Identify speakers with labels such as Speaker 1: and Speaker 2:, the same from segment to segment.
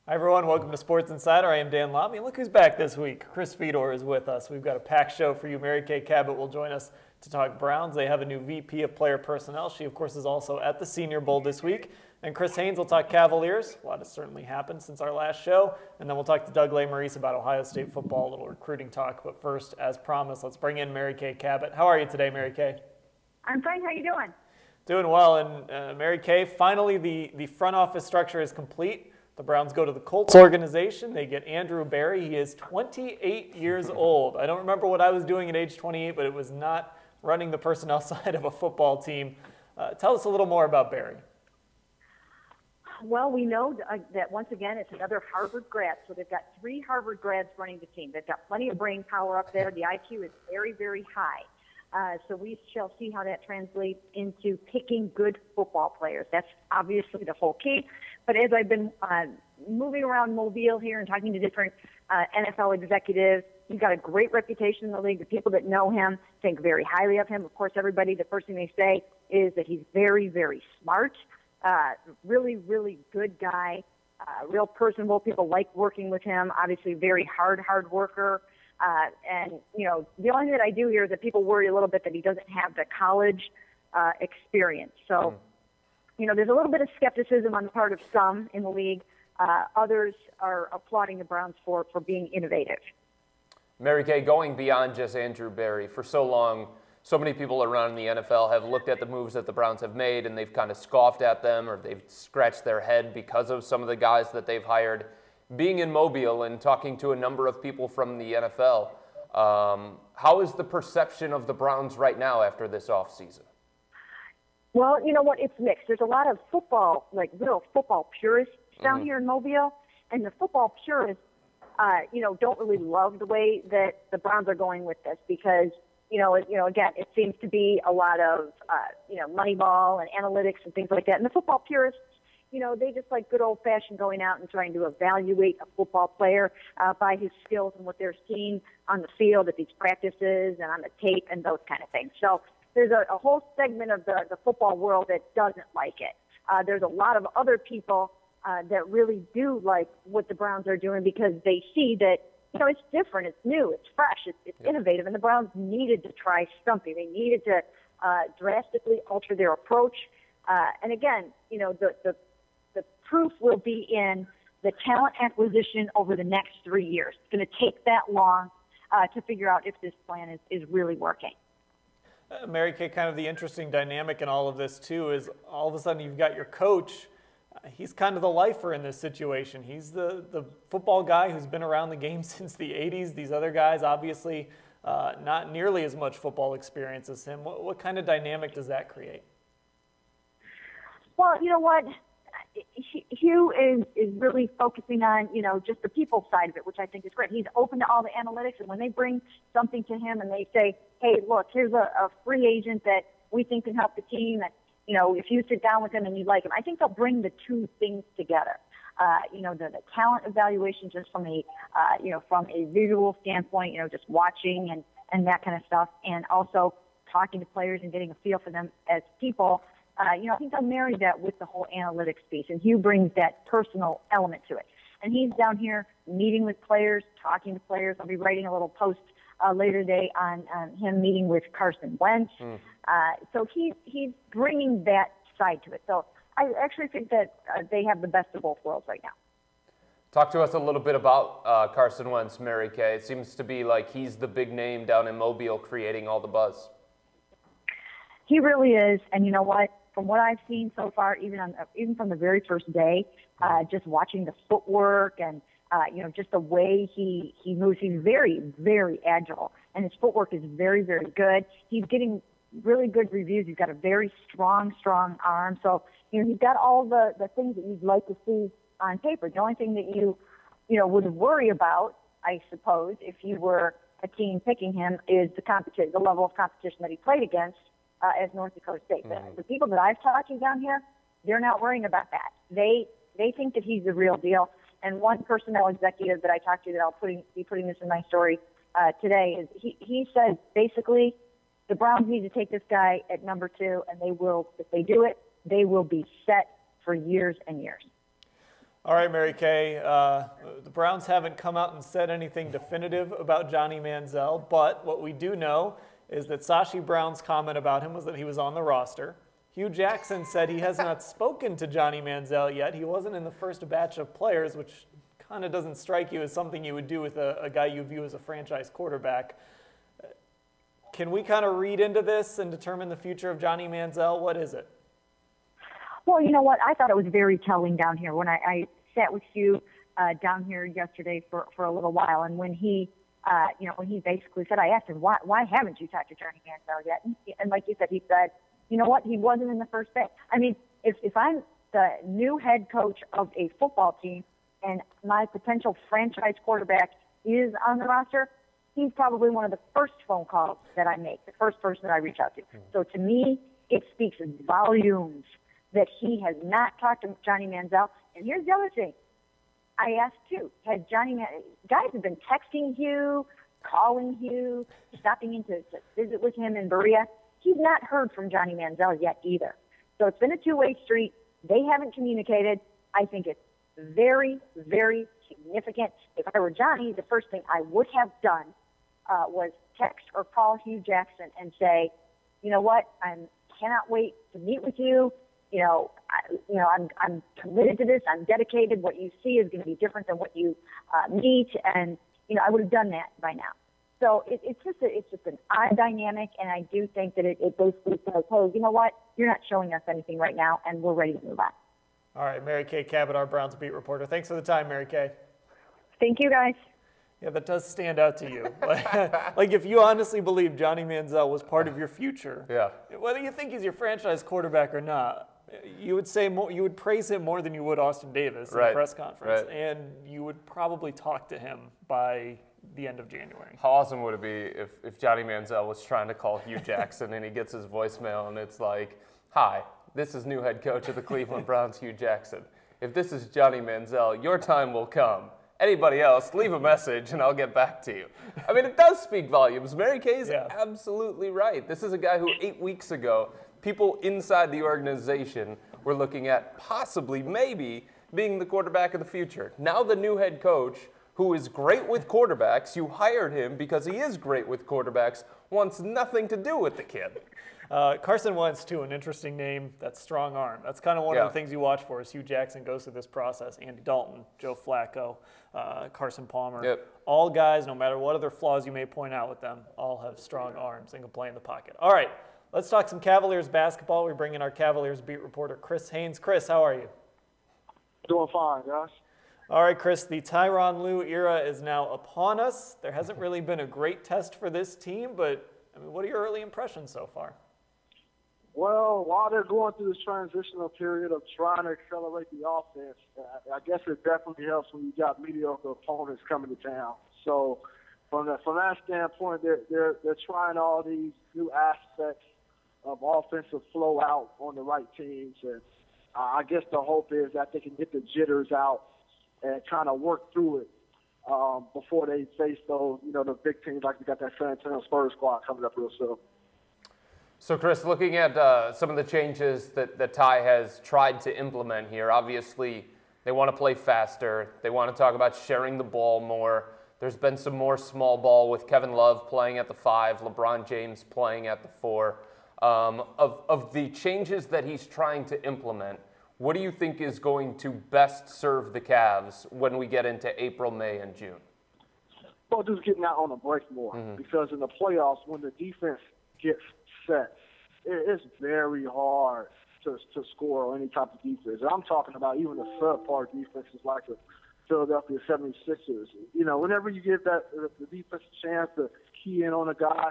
Speaker 1: Hi everyone, welcome to Sports Insider. I am Dan Labbe, and look who's back this week. Fedor is with us. We've got a packed show for you. Mary Kay Cabot will join us to talk Browns. They have a new VP of Player Personnel. She, of course, is also at the Senior Bowl this week. And Haynes will talk Cavaliers. A lot has certainly happened since our last show. And then we'll talk to Doug Lesm about Ohio State football, a little recruiting talk. But first, as promised, let's bring in Mary Kay Cabot. How are you today, Mary Kay?
Speaker 2: I'm fine. How are you doing?
Speaker 1: Doing well. And Mary Kay, finally the front office structure is complete. The Browns go to the Colts organization. They get Andrew Berry. He is 28 years old. I don't remember what I was doing at age 28, but it was not running the personnel side of a football team. Tell us a little more about Berry.
Speaker 2: Well, we know that once again it's another Harvard grad. So they've got 3 Harvard grads running the team. They've got plenty of brain power up there. The IQ is very, very high. So we shall see how that translates into picking good football players. That's obviously the whole key. But as I've been moving around Mobile here and talking to different NFL executives, he's got a great reputation in the league. The people that know him think very highly of him. Of course, everybody, the first thing they say is that he's very, very smart, really, really good guy, real personable. People like working with him. Obviously, very hard worker. And, you know, the only thing that I do here is that people worry a little bit that he doesn't have the college experience. So, you know, there's a little bit of skepticism on the part of some in the league. Others are applauding the Browns for being innovative.
Speaker 3: Mary Kay, going beyond just Andrew Berry, for so long, so many people around the NFL have looked at the moves that the Browns have made and they've kind of scoffed at them, or they've scratched their head because of some of the guys that they've hired. Being in Mobile and talking to a number of people from the NFL, how is the perception of the Browns right now after this offseason?
Speaker 2: Well, you know what? It's mixed. There's a lot of football, like real football purists down here in Mobile, and the football purists, you know, don't really love the way that the Browns are going with this because, again, it seems to be a lot of, Moneyball and analytics and things like that. And the football purists, you know, they just like good old-fashioned going out and trying to evaluate a football player by his skills and what they're seeing on the field at these practices and on the tape and those kind of things. So there's a whole segment of the football world that doesn't like it. There's a lot of other people that really do like what the Browns are doing because they see that, you know, it's different, it's new, it's fresh, it's innovative, and the Browns needed to try something. They needed to drastically alter their approach. And again, you know, the proof will be in the talent acquisition over the next 3 years. It's going to take that long to figure out if this plan is really working.
Speaker 1: Mary Kay, kind of the interesting dynamic in all of this, too, is all of a sudden you've got your coach. He's kind of the lifer in this situation. He's the football guy who's been around the game since the 80s. These other guys, obviously, not nearly as much football experience as him. What kind of dynamic does that create?
Speaker 2: Well, you know what? Hugh is really focusing on, you know, just the people side of it, which I think is great. He's open to all the analytics, and when they bring something to him and they say, hey, look, here's a free agent that we think can help the team, that, you know, if you sit down with him and you like him, I think they'll bring the two things together. The talent evaluation just from from a visual standpoint, you know, just watching and that kind of stuff, and also talking to players and getting a feel for them as people. I think they'll marry that with the whole analytics piece, and Hugh brings that personal element to it. And he's down here meeting with players, talking to players. I'll be writing a little post later today on him meeting with Carson Wentz. So he's bringing that side to it. So I actually think that they have the best of both worlds right now.
Speaker 3: Talk to us a little bit about Carson Wentz, Mary Kay. It seems to be like he's the big name down in Mobile creating all the buzz.
Speaker 2: He really is, and you know what? From what I've seen so far, even from the very first day, just watching the footwork and just the way he moves, he's very, very agile, and his footwork is very, very good. He's getting really good reviews. He's got a very strong arm. So he's got all the things that you'd like to see on paper. The only thing that you would worry about, I suppose, if you were a team picking him, is the level of competition that he played against. As North Dakota State. The people that I've talked to down here, they're not worrying about that. They think that he's the real deal. And one personnel executive that I talked to, that I'll be putting this in my story today, is he said basically the Browns need to take this guy at number 2, and they will, if they do it, they will be set for years and years.
Speaker 1: All right, Mary Kay, the Browns haven't come out and said anything definitive about Johnny Manziel, but what we do know is that Sashi Brown's comment about him was that he was on the roster. Hugh Jackson said he has not spoken to Johnny Manziel yet. He wasn't in the first batch of players, which kind of doesn't strike you as something you would do with a guy you view as a franchise quarterback. Can we kind of read into this and determine the future of Johnny Manziel? What is it?
Speaker 2: Well, you know what? I thought it was very telling down here when I sat with Hugh down here yesterday for a little while, and when he, when he basically said, I asked him, why haven't you talked to Johnny Manziel yet? And like you said, he said, you know what? He wasn't in the first batch. I mean, if I'm the new head coach of a football team and my potential franchise quarterback is on the roster, he's probably one of the first phone calls that I make, the first person that I reach out to. So to me, it speaks volumes that he has not talked to Johnny Manziel. And here's the other thing. I asked, too, guys have been texting Hugh, calling Hugh, stopping in to visit with him in Berea. He's not heard from Johnny Manziel yet either. So it's been a two-way street. They haven't communicated. I think it's very, very significant. If I were Johnny, the first thing I would have done was text or call Hugh Jackson and say, you know what, I cannot wait to meet with you. I'm committed to this. I'm dedicated. What you see is going to be different than what you meet, and I would have done that by now. So it's just an odd dynamic, and I do think that it basically says, hey, you know what? You're not showing us anything right now, and we're ready to move on.
Speaker 1: All right, Mary Kay Cabot, our Browns beat reporter. Thanks for the time, Mary Kay.
Speaker 2: Thank you, guys.
Speaker 1: Yeah, that does stand out to you. Like if you honestly believe Johnny Manziel was part of your future, whether you think he's your franchise quarterback or not, you would say more, you would praise him more than you would Austin Davis in a press conference, and you would probably talk to him by the end of January.
Speaker 3: How awesome would it be if Johnny Manziel was trying to call Hugh Jackson and he gets his voicemail and it's like, hi, this is new head coach of the Cleveland Browns, Hugh Jackson. If this is Johnny Manziel, your time will come. Anybody else, leave a message and I'll get back to you. I mean, it does speak volumes. Mary Kay is absolutely right. This is a guy who 8 weeks ago, people inside the organization were looking at possibly, maybe, being the quarterback of the future. Now the new head coach, who is great with quarterbacks, you hired him because he is great with quarterbacks, wants nothing to do with the kid.
Speaker 1: Carson Wentz, too, an interesting name. That's strong arm. That's kind of one of the things you watch for as Hugh Jackson goes through this process. Andy Dalton, Joe Flacco, Carson Palmer. All guys, no matter what other flaws you may point out with them, all have strong arms and can play in the pocket. All right, let's talk some Cavaliers basketball. We bring in our Cavaliers beat reporter, Chris Haynes. Chris, how are you?
Speaker 4: Doing fine, guys.
Speaker 1: All right, Chris, the Tyronn Lue era is now upon us. There hasn't really been a great test for this team, but I mean, what are your early impressions so far?
Speaker 4: Well, while they're going through this transitional period of trying to accelerate the offense, I guess it definitely helps when you got mediocre opponents coming to town. So from that standpoint, they're trying all these new aspects of offensive flow out on the right teams, and I guess the hope is that they can get the jitters out and kind of work through it before they face those, the big teams like we got that San Antonio Spurs squad coming up real soon.
Speaker 3: So, Chris, looking at some of the changes that Ty has tried to implement here, obviously they want to play faster. They want to talk about sharing the ball more. There's been some more small ball with Kevin Love playing at the 5, LeBron James playing at the 4. Of the changes that he's trying to implement, what do you think is going to best serve the Cavs when we get into April, May, and June?
Speaker 4: Well, just getting out on a break more, because in the playoffs, when the defense gets set, it's very hard to score on any type of defense. And I'm talking about even the subpar defenses like the Philadelphia 76ers. Whenever you give the defense a chance to key in on a guy,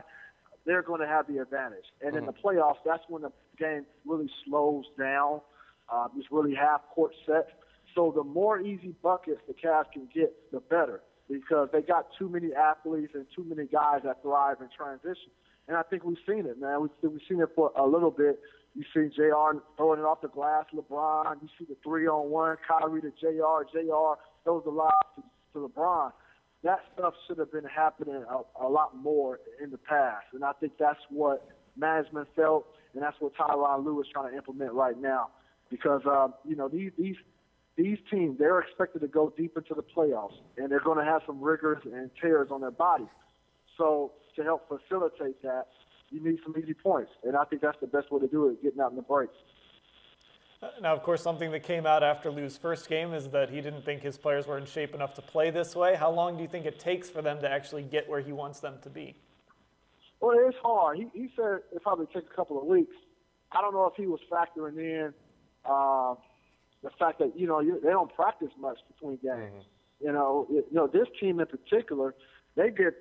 Speaker 4: they're going to have the advantage. And in the playoffs, that's when the game really slows down. It's really half-court set. So the more easy buckets the Cavs can get, the better, because they got too many athletes and too many guys that thrive in transition. And I think we've seen it, man. We've seen it for a little bit. You see JR throwing it off the glass, LeBron. You see the 3-on-1, Kyrie to JR. JR throws the lob to LeBron. That stuff should have been happening a lot more in the past. And I think that's what management felt, and that's what Tyronn Lue is trying to implement right now. Because, these these teams, they're expected to go deep into the playoffs, and they're going to have some rigors and tears on their bodies. So to help facilitate that, you need some easy points, and I think that's the best way to do it, getting out in the breaks.
Speaker 1: Now, of course, something that came out after Lou's first game is that he didn't think his players were in shape enough to play this way. How long do you think it takes for them to actually get where he wants them to be?
Speaker 4: Well, it's hard. He said it probably takes a couple of weeks. I don't know if he was factoring in the fact that, they don't practice much between games. Mm-hmm. This team in particular, they get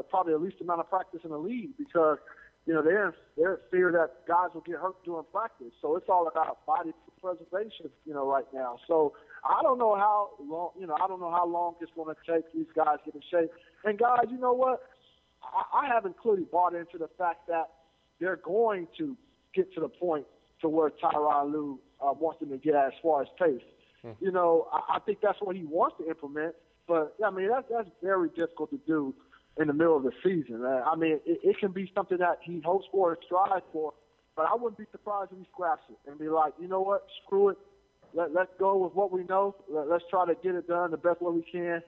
Speaker 4: probably the least amount of practice in the league because, they're in fear that guys will get hurt during practice. So it's all about body preservation, right now. So I don't know how long it's going to take these guys to get in shape. And guys, you know what? I haven't clearly bought into the fact that they're going to get to the point to where Tyronn Lue wants them to get at as far as pace. I think that's what he wants to implement, but I mean that's very difficult to do in the middle of the season. I mean it can be something that he hopes for and strives for, but I wouldn't be surprised if he scraps it and be like, you know what, screw it, let's go with what we know. Let's try to get it done the best way we can,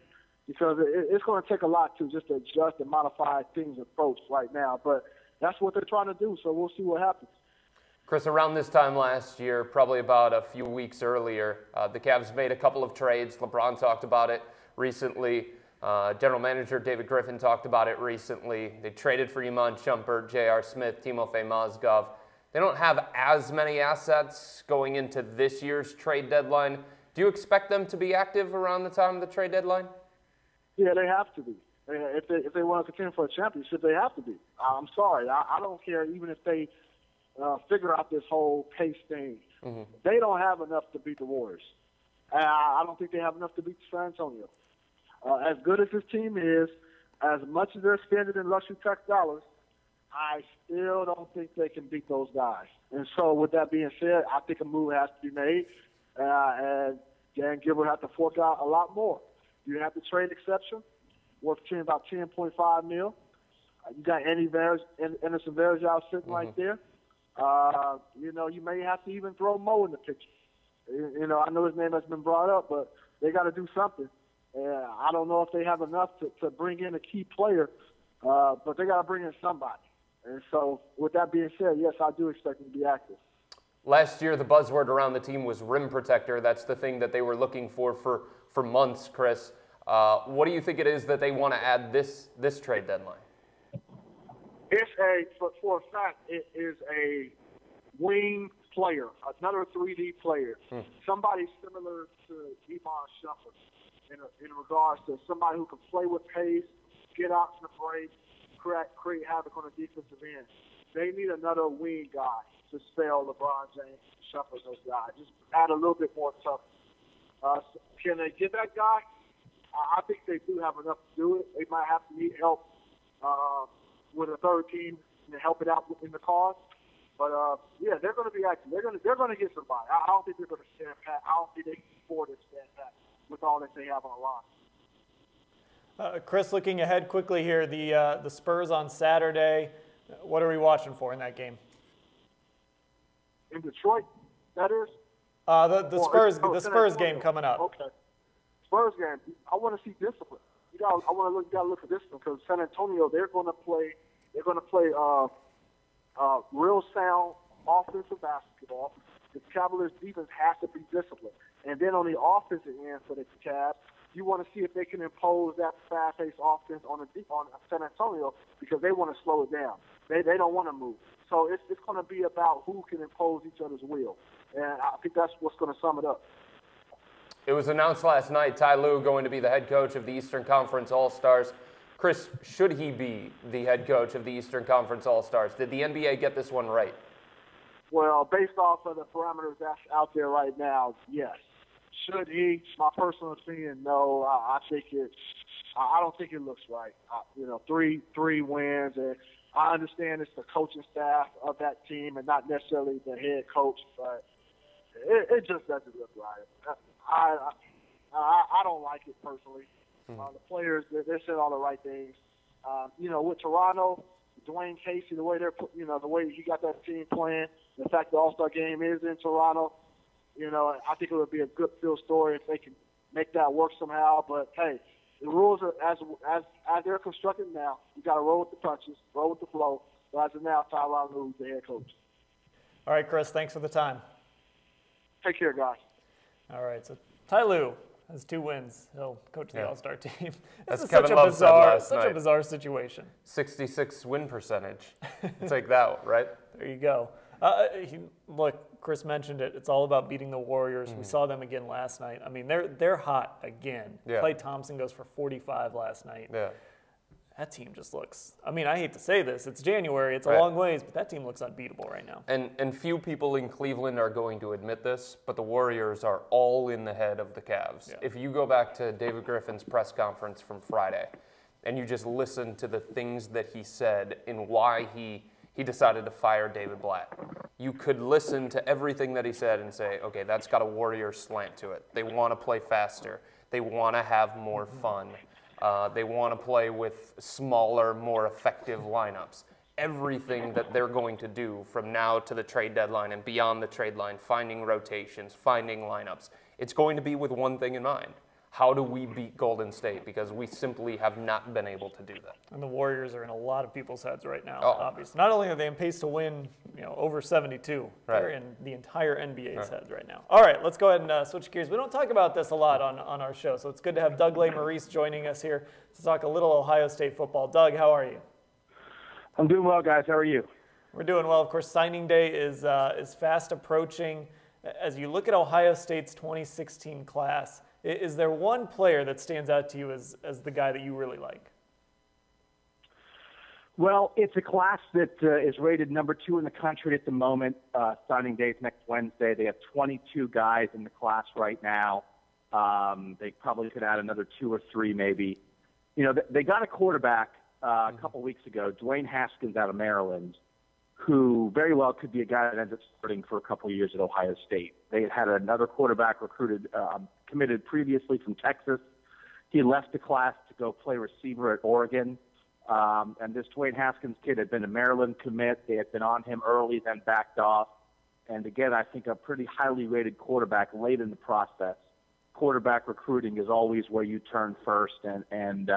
Speaker 4: because it's going to take a lot to just adjust and modify things approach right now. But that's what they're trying to do, so we'll see what happens.
Speaker 3: Chris, around this time last year, probably about a few weeks earlier, the Cavs made a couple of trades. LeBron talked about it recently. General Manager David Griffin talked about it recently. They traded for Iman Shumpert, J.R. Smith, Timofey Mozgov. They don't have as many assets going into this year's trade deadline. Do you expect them to be active around the time of the trade deadline?
Speaker 4: Yeah, they have to be. If they want to contend for a championship, they have to be. I'm sorry. I don't care even if they figure out this whole pace thing. Mm-hmm. They don't have enough to beat the Warriors. I don't think they have enough to beat San Antonio. As good as this team is, as much as they're spending in luxury tax dollars, I still don't think they can beat those guys. And so with that being said, I think a move has to be made, and Dan Gilbert has to fork out a lot more. You have the trade exception, worth about $10.5 million. You got Anderson Varejao sitting right there. You may have to even throw Mo in the picture. I know his name has been brought up, but they got to do something. I don't know if they have enough to bring in a key player, but they got to bring in somebody. And so with that being said, yes, I do expect them to be active.
Speaker 3: Last year, the buzzword around the team was rim protector. That's the thing that they were looking for months, Chris. What do you think it is that they want to add this trade deadline?
Speaker 4: For a fact, it is a wing player, another 3D player, somebody similar to Iman Shumpert in regards to somebody who can play with pace, get out to the break, create havoc on the defensive end. They need another wing guy to spell LeBron James, Shumpert, those guys. Just add a little bit more toughness. Can they get that guy? I think they do have enough to do it. They might have to need help with a third team to help it out in the cause. But yeah, they're going to be active. They're going to get somebody. I don't think they're going to stand pat. I don't think they can afford to stand pat with all that they have on the line.
Speaker 1: Chris, looking ahead quickly here, the Spurs on Saturday. What are we watching for in that game?
Speaker 4: In Detroit, that is.
Speaker 1: The Spurs game coming up.
Speaker 4: Okay. Spurs game. I want to see discipline. I want to look at discipline because San Antonio, they're going to play real sound offensive basketball. The Cavaliers defense has to be disciplined. And then on the offensive end for the Cavs, you want to see if they can impose that fast-paced offense on San Antonio because they want to slow it down. They don't want to move. So it's going to be about who can impose each other's will. And I think that's what's going to sum it up.
Speaker 3: It was announced last night, Ty Lue going to be the head coach of the Eastern Conference All-Stars. Chris, should he be the head coach of the Eastern Conference All-Stars? Did the NBA get this one right?
Speaker 4: Well, based off of the parameters that's out there right now, yes. Should he? My personal opinion, no. I don't think it looks right. Three wins, and I understand it's the coaching staff of that team and not necessarily the head coach, but it just doesn't look right. I don't like it personally. The players, they're saying all the right things. With Toronto, Dwayne Casey, the way he got that team playing, the fact the All-Star game is in Toronto, You know, I think it would be a good field story if they can make that work somehow. But hey, the rules are as they're constructed now. You got to roll with the punches, roll with the flow. But as of now, Tyronn Lue's the head coach.
Speaker 1: All right, Chris, thanks for the time.
Speaker 4: Take care, guys.
Speaker 1: All right, so Ty Lue has 2 wins. He'll coach the All-Star team. This is
Speaker 3: Kevin Love said last night.
Speaker 1: Such a bizarre situation.
Speaker 3: 66 win percentage. Take that, right?
Speaker 1: There you go. Look, Chris mentioned it. It's all about beating the Warriors. We saw them again last night. I mean, they're hot again.
Speaker 3: Yeah.
Speaker 1: Klay Thompson goes for 45 last night.
Speaker 3: Yeah.
Speaker 1: That team just looks, I mean, I hate to say this. It's January. It's a long ways, but that team looks unbeatable right now.
Speaker 3: And few people in Cleveland are going to admit this, but the Warriors are all in the head of the Cavs.
Speaker 1: Yeah.
Speaker 3: If you go back to David Griffin's press conference from Friday, and you just listen to the things that he said and why he decided to fire David Blatt, you could listen to everything that he said and say, okay, that's got a Warrior slant to it. They want to play faster. They want to have more fun. They want to play with smaller, more effective lineups. Everything that they're going to do from now to the trade deadline and beyond the trade line, finding rotations, finding lineups, it's going to be with one thing in mind. How do we beat Golden State? Because we simply have not been able to do that.
Speaker 1: And the Warriors are in a lot of people's heads right now,
Speaker 3: Oh.
Speaker 1: obviously. Not only are they in pace to win, over 72,
Speaker 3: Right.
Speaker 1: they're in the entire NBA's heads right now. All right, let's go ahead and switch gears. We don't talk about this a lot on our show, so it's good to have Doug Lesmerises joining us here to talk a little Ohio State football. Doug, how are you?
Speaker 5: I'm doing well, guys. How are you?
Speaker 1: We're doing well. Of course, signing day is fast approaching. As you look at Ohio State's 2016 class, is there one player that stands out to you as the guy that you really like?
Speaker 5: Well, it's a class that is rated number 2 in the country at the moment. Signing day is next Wednesday. They have 22 guys in the class right now. They probably could add another 2 or 3 maybe. They got a quarterback a couple weeks ago, Dwayne Haskins out of Maryland, who very well could be a guy that ends up starting for a couple of years at Ohio State. They had another quarterback recruited, committed previously from Texas. He left the class to go play receiver at Oregon. And this Dwayne Haskins kid had been a Maryland commit. They had been on him early, then backed off. And again, I think a pretty highly rated quarterback late in the process. Quarterback recruiting is always where you turn first. And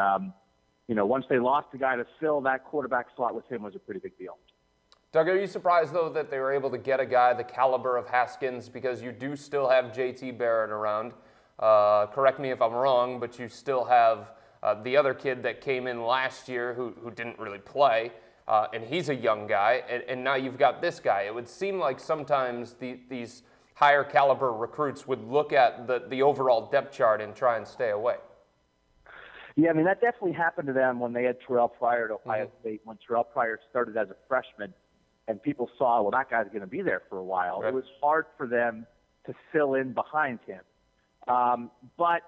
Speaker 5: once they lost the guy to fill that quarterback slot with him was a pretty big deal.
Speaker 3: Doug, are you surprised, though, that they were able to get a guy the caliber of Haskins, because you do still have J.T. Barrett around? Correct me if I'm wrong, but you still have the other kid that came in last year who didn't really play, and he's a young guy, and now you've got this guy. It would seem like sometimes these higher caliber recruits would look at the overall depth chart and try and stay away.
Speaker 5: Yeah, I mean, that definitely happened to them when they had Terrell Pryor at Ohio State, when Terrell Pryor started as a freshman. And people saw, well, that guy's going to be there for a while.
Speaker 3: Right.
Speaker 5: It was hard for them to fill in behind him. But,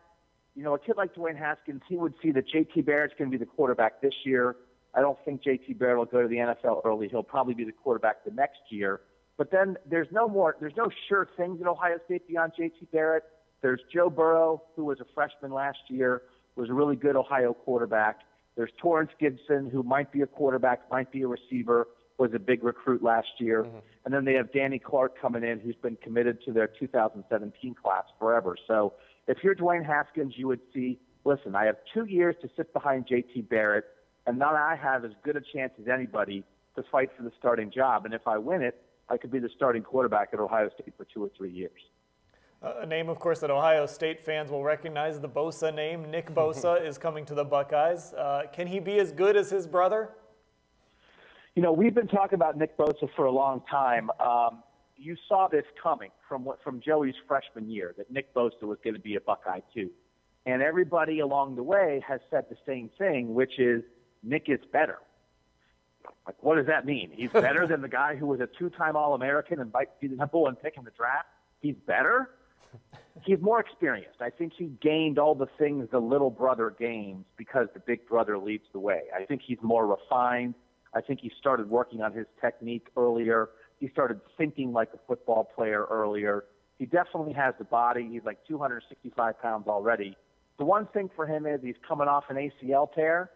Speaker 5: a kid like Dwayne Haskins, he would see that J.T. Barrett's going to be the quarterback this year. I don't think J.T. Barrett will go to the NFL early. He'll probably be the quarterback the next year. But then there's no sure things at Ohio State beyond J.T. Barrett. There's Joe Burrow, who was a freshman last year, was a really good Ohio quarterback. There's Torrance Gibson, who might be a quarterback, might be a receiver, was a big recruit last year. And then they have Danny Clark coming in, who's been committed to their 2017 class forever. So if you're Dwayne Haskins, you would see, listen, I have 2 years to sit behind J.T. Barrett, and now I have as good a chance as anybody to fight for the starting job. And if I win it, I could be the starting quarterback at Ohio State for 2 or 3 years.
Speaker 1: A name, of course, that Ohio State fans will recognize, the Bosa name. Nick Bosa is coming to the Buckeyes. Can he be as good as his brother?
Speaker 5: We've been talking about Nick Bosa for a long time. You saw this coming from Joey's freshman year, that Nick Bosa was going to be a Buckeye too. And everybody along the way has said the same thing, which is Nick is better. Like, what does that mean? He's better than the guy who was a 2-time All-American and might be the number 1 pick in the draft? He's better? He's more experienced. I think he gained all the things the little brother gains because the big brother leads the way. I think he's more refined. I think he started working on his technique earlier. He started thinking like a football player earlier. He definitely has the body. He's like 265 pounds already. The one thing for him is he's coming off an ACL tear.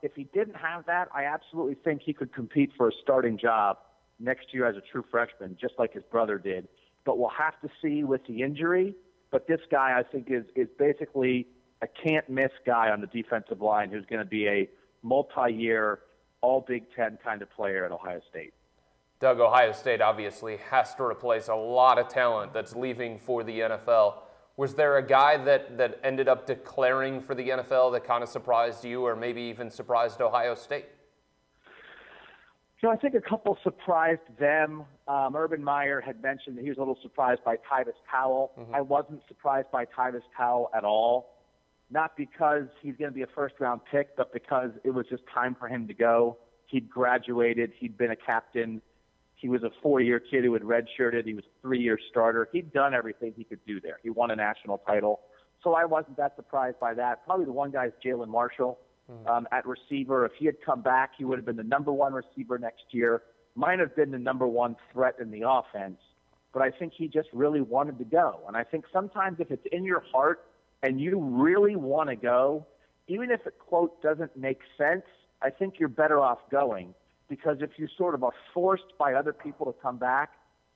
Speaker 5: If he didn't have that, I absolutely think he could compete for a starting job next year as a true freshman, just like his brother did. but we'll have to see with the injury. But this guy, I think, is basically a can't-miss guy on the defensive line who's going to be a multi-year, all-Big Ten kind of player at Ohio State.
Speaker 3: Doug, Ohio State obviously has to replace a lot of talent that's leaving for the NFL. Was there a guy that ended up declaring for the NFL that kind of surprised you or maybe even surprised Ohio State?
Speaker 5: I think a couple surprised them. Urban Meyer had mentioned that he was a little surprised by Tyvis Powell. Mm-hmm. I wasn't surprised by Tyvis Powell at all. Not because he's going to be a first-round pick, but because it was just time for him to go. He'd graduated. He'd been a captain. He was a 4-year kid who had redshirted. He was a 3-year starter. He'd done everything he could do there. He won a national title. So I wasn't that surprised by that. Probably the one guy is Jalen Marshall at receiver. If he had come back, he would have been the number 1 receiver next year. Might have been the number 1 threat in the offense. But I think he just really wanted to go. And I think sometimes if it's in your heart and you really want to go, even if it, quote, doesn't make sense, I think you're better off going. Because if you sort of are forced by other people to come back,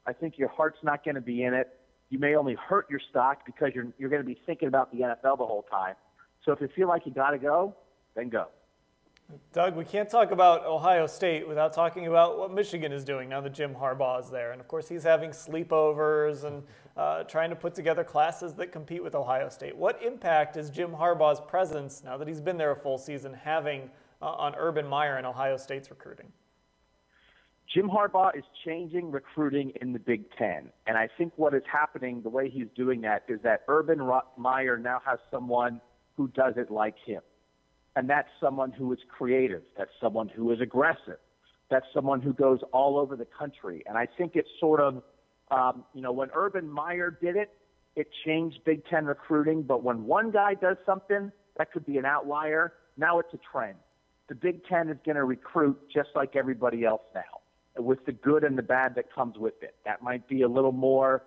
Speaker 5: I think your heart's not going to be in it. You may only hurt your stock because you're going to be thinking about the NFL the whole time. So if you feel like you got to go, then go.
Speaker 1: Doug, we can't talk about Ohio State without talking about what Michigan is doing now that Jim Harbaugh is there. And, of course, he's having sleepovers and trying to put together classes that compete with Ohio State. What impact is Jim Harbaugh's presence, now that he's been there a full season, having on Urban Meyer and Ohio State's recruiting?
Speaker 5: Jim Harbaugh is changing recruiting in the Big Ten. And I think what is happening, the way he's doing that, is that Urban Meyer now has someone who does it like him. And that's someone who is creative. That's someone who is aggressive. That's someone who goes all over the country. And I think it's sort of, when Urban Meyer did it, it changed Big Ten recruiting. But when one guy does something, that could be an outlier. Now it's a trend. The Big Ten is going to recruit just like everybody else now, with the good and the bad that comes with it. That might be a little more,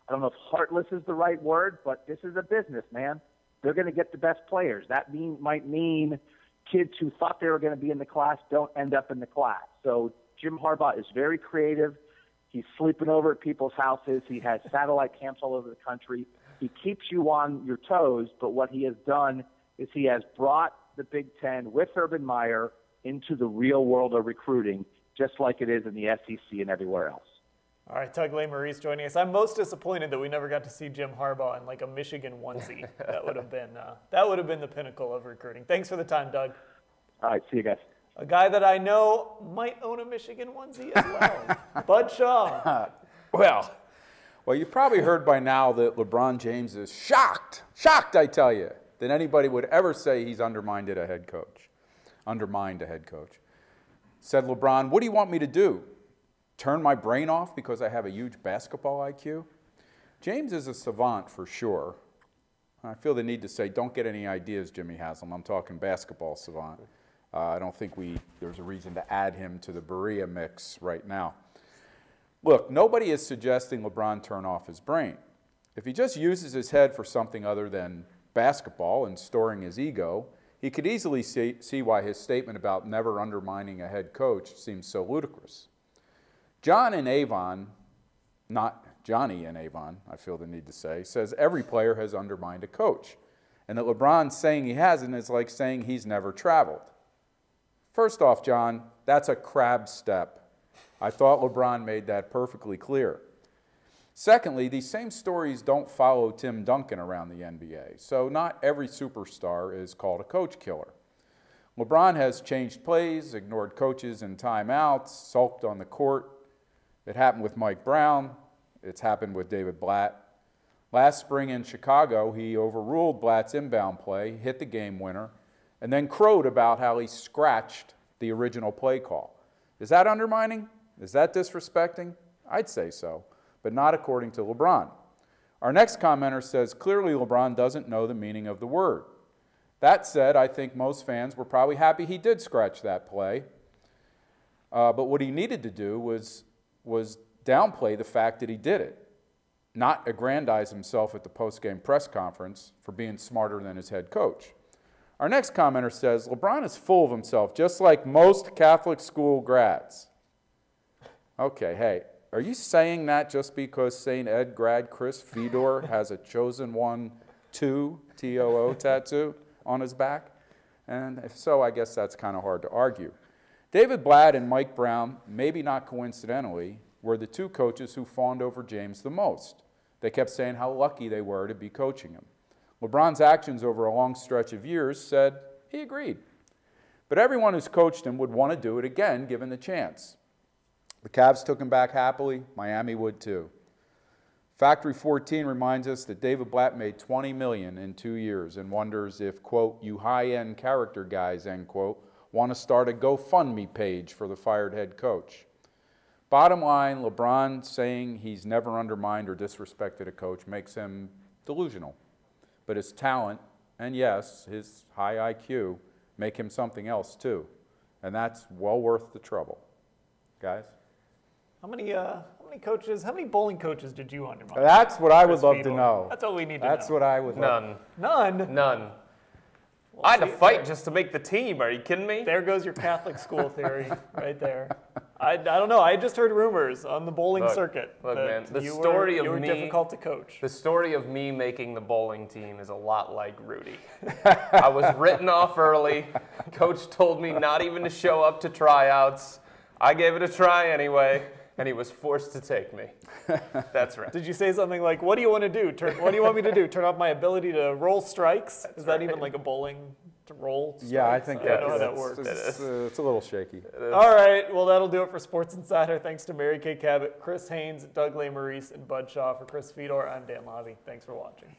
Speaker 5: I don't know if heartless is the right word, but this is a business, man. They're going to get the best players. That might mean kids who thought they were going to be in the class don't end up in the class. So Jim Harbaugh is very creative. He's sleeping over at people's houses. He has satellite camps all over the country. He keeps you on your toes, but what he has done is he has brought the Big Ten with Urban Meyer into the real world of recruiting, just like it is in the SEC and everywhere else.
Speaker 1: All right, Doug Lesm joining us. I'm most disappointed that we never got to see Jim Harbaugh in like a Michigan onesie. That would have been the pinnacle of recruiting. Thanks for the time, Doug.
Speaker 5: All right, see you guys.
Speaker 1: A guy that I know might own a Michigan onesie as well, Bud Shaw.
Speaker 6: Well, you've probably heard by now that LeBron James is shocked, I tell you, that anybody would ever say he's undermined a head coach. Said LeBron, what do you want me to do? Turn my brain off because I have a huge basketball IQ? James is a savant for sure. I feel the need to say, don't get any ideas, Jimmy Haslam. I'm talking basketball savant. I don't think there's a reason to add him to the Berea mix right now. Look, nobody is suggesting LeBron turn off his brain. If he just uses his head for something other than basketball and storing his ego, he could easily see why his statement about never undermining a head coach seems so ludicrous. John in Avon, not Johnny in Avon, I feel the need to say, says every player has undermined a coach, and that LeBron saying he hasn't is like saying he's never traveled. First off, John, that's a crab step. I thought LeBron made that perfectly clear. Secondly, these same stories don't follow Tim Duncan around the NBA, so not every superstar is called a coach killer. LeBron has changed plays, ignored coaches in timeouts, sulked on the court. It happened with Mike Brown. It's happened with David Blatt. Last spring in Chicago, he overruled Blatt's inbound play, hit the game winner, and then crowed about how he scratched the original play call. Is that undermining? Is that disrespecting? I'd say so, but not according to LeBron. Our next commenter says, clearly LeBron doesn't know the meaning of the word. That said, I think most fans were probably happy he did scratch that play. But what he needed to do was downplay the fact that he did it, not aggrandize himself at the post-game press conference for being smarter than his head coach. Our next commenter says, LeBron is full of himself, just like most Catholic school grads. Okay, hey, are you saying that just because St. Ed grad Chris Fedor has a chosen one, two TOO tattoo on his back? And if so, I guess that's kind of hard to argue. David Blatt and Mike Brown, maybe not coincidentally, were the two coaches who fawned over James the most. They kept saying how lucky they were to be coaching him. LeBron's actions over a long stretch of years said he agreed. But everyone who's coached him would want to do it again given the chance. The Cavs took him back happily. Miami would too. Factory 14 reminds us that David Blatt made $20 million in 2 years and wonders if, quote, you high-end character guys, end quote, want to start a GoFundMe page for the fired head coach. Bottom line, LeBron saying he's never undermined or disrespected a coach makes him delusional. But his talent, and yes, his high IQ, make him something else too. And that's well worth the trouble. Guys?
Speaker 1: How many coaches, how many bowling coaches did you undermine?
Speaker 6: That's what I would love to know.
Speaker 1: That's what we need to know.
Speaker 6: That's what I would love.
Speaker 3: None.
Speaker 1: None?
Speaker 3: None. I had to fight just to make the team. Are you kidding me?
Speaker 1: There goes your Catholic school theory right there. I don't know. I just heard rumors on the bowling circuit.
Speaker 3: Look, man,
Speaker 1: you were difficult to coach.
Speaker 3: The story of me making the bowling team is a lot like Rudy. I was written off early. Coach told me not even to show up to tryouts. I gave it a try anyway, and he was forced to take me. That's right.
Speaker 1: Did you say something like, what do you want to do? What do you want me to do? Turn off my ability to roll strikes? Is that even like a bowling to roll strikes?
Speaker 6: Yeah, I think
Speaker 1: I don't know how that works.
Speaker 6: It's a little shaky.
Speaker 1: All right, well, that'll do it for Sports Insider. Thanks to Mary Kay Cabot, Chris Haynes, Doug Lesm, and Bud Shaw. For Chris Fedor, I'm Dan Labbe. Thanks for watching.